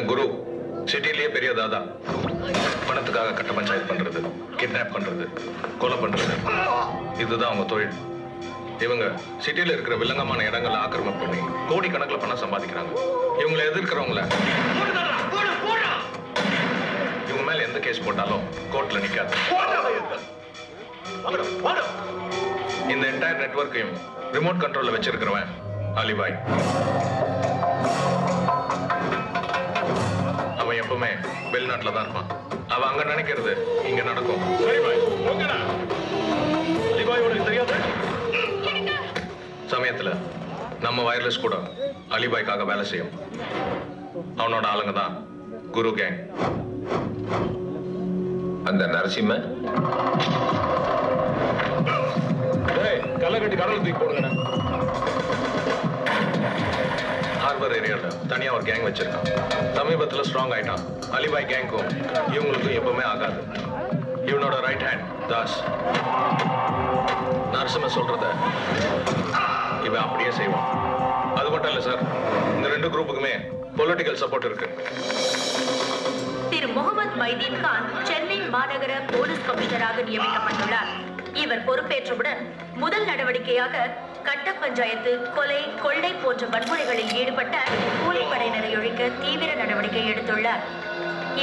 குரு சிட்டிலேயே பெரிய தாதா. பணத்துக்காக கட்ட பஞ்சாயத்து பண்றது, கிட்னாப் பண்றது, கொலை பண்றது, இதுதான் அவங்க தொழில். இவங்க சிட்டில இருக்கிற வில்லங்கமான இடங்களை ஆக்கிரமிப்பு பண்ணி கோடிக்கணக்கில் பணம் சம்பாதிக்கிறாங்க. இவங்களை எதிர்க்கிறவங்கள இவங்க மேல எந்த கேஸ் போட்டாலும் கோர்ட்ல நிக்காது. இந்த என்டையர் நெட்வொர்க்கையும் ரிமோட் கண்ட்ரோல்ல வச்சிருக்கிறவன் அலிபாய். அவன் எப்பவுமே வெளிநாட்டுல தான் இருப்பான். அவன் அங்க நினைக்கிறது இங்க நடக்கும். சமயத்துல நம்ம வயர்லெஸ் கூட அலிபாய்க்காக வேலை செய்யும். அவனோட ஆளுங்க தான் குரு கேங். அந்த நரசிம்ம கல்லை கட்டி கடவுள் தூக்கி போடுங்க. ஹார்பர் ஏரியாவில் தனியா ஒரு கேங் வச்சிருக்கான். சமீபத்தில் ஸ்ட்ராங் ஆயிட்டான். அலிபாய் கேங்க்கும் இவங்களுக்கும் எப்பவுமே ஆகாது. இவனோட ரைட் ஹேண்ட் தாஸ். நரசிம்ம சொல்றத இவன் அப்படியே செய்வான். அது மட்டும் இல்ல சார், இந்த ரெண்டு குரூப்புக்குமே பொலிட்டிக்கல் சப்போர்ட் இருக்கு. திரு முகமது மைதீன் கான் சென்னை மாநகர போலீஸ் கமிஷனராக நியமிக்கப்பட்டுள்ளார். இவர் பொறுப்பேற்றவுடன் முதல் நடவடிக்கையாக கட்ட பஞ்சாயத்து, கொலை, கொள்ளை போன்ற வன்முறைகளில் ஈடுபட்ட கூலிப்படையினரை ஒழிக்க தீவிர நடவடிக்கை எடுத்துள்ளார்.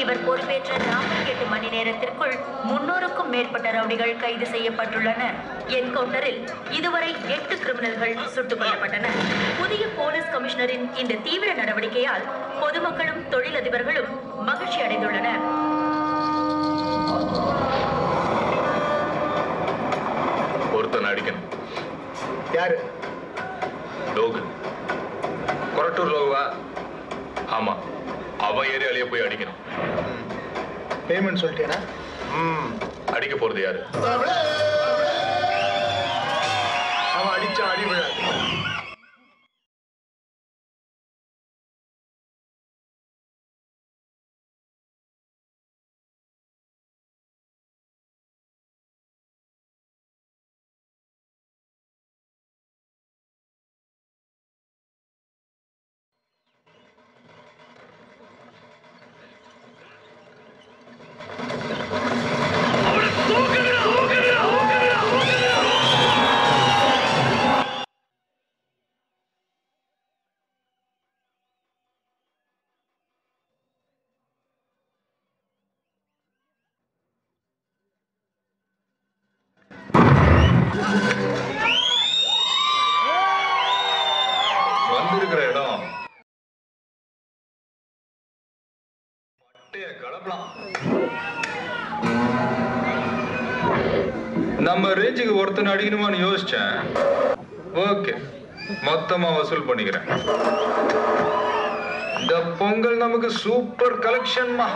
இவர் பொறுப்பேற்ற 48 மணி நேரத்திற்குள் 300க்கும் மேற்பட்ட ரவுடிகள் கைது செய்யப்பட்டுள்ளனர். என்கவுண்டரில் இதுவரை 8 கிரிமினல்கள் சுட்டுக் கொல்லப்பட்டனர். புதிய போலீஸ் கமிஷனரின் இந்த தீவிர நடவடிக்கையால் பொதுமக்களும் தொழிலதிபர்களும் மகிழ்ச்சி அடைந்துள்ளனர். ஒருத்தன் அடிக்கணும். யாரு? லோகன். கொரட்டூர் லோகவா? ஆமா, அவன் ஏரியாலேயே போய் அடிக்கணும். பேமெண்ட் சொல்லிட்டேனா? அடிக்க போறது யாரு? அவன் அடிச்சா அடி விழாது. வந்திருக்கிற இடம் பட்டைய கலப்பலாம். நம்ம ரேஞ்சுக்கு ஒருத்தனை அடிக்கணுமான்னு யோசிச்சேன். ஓகே, மொத்தமா வசூல் பண்ணிக்கிறேன். இந்த பொங்கல் நமக்கு சூப்பர் கலெக்ஷன்மா.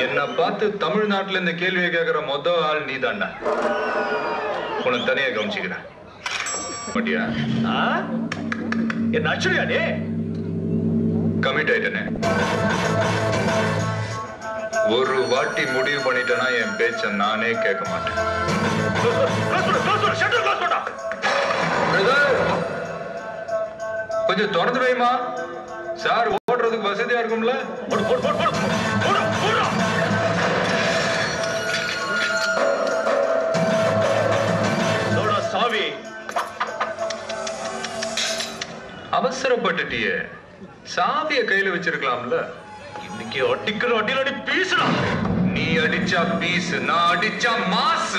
என்ன பார்த்து தமிழ்நாட்டுல இந்த கேள்வியை கேட்கிற மொத ஆள் நீ தாண்டா. உனக்கு தனியா கவனிச்சுக்கிறேன். என்ன அச்சுரியாடே? கமிட் ஆயிட்டனே. ஒரு வாட்டி முடிவு பண்ணிட்டேன்னா என் பேச்ச நானே கேட்க மாட்டேன். கொஞ்சம் தொடர்ந்து வைமா சார், ஓடுறதுக்கு வசதியா இருக்கும்ல. சாவி அவசரப்பட்டுட்டியே, சாவிய கையில வச்சிருக்கலாம்ல. இன்னைக்கு அடிக்கிற அடியில் அடி பீசலாம். நீ அடிச்சா பீஸ், நான் அடிச்சா மாசு.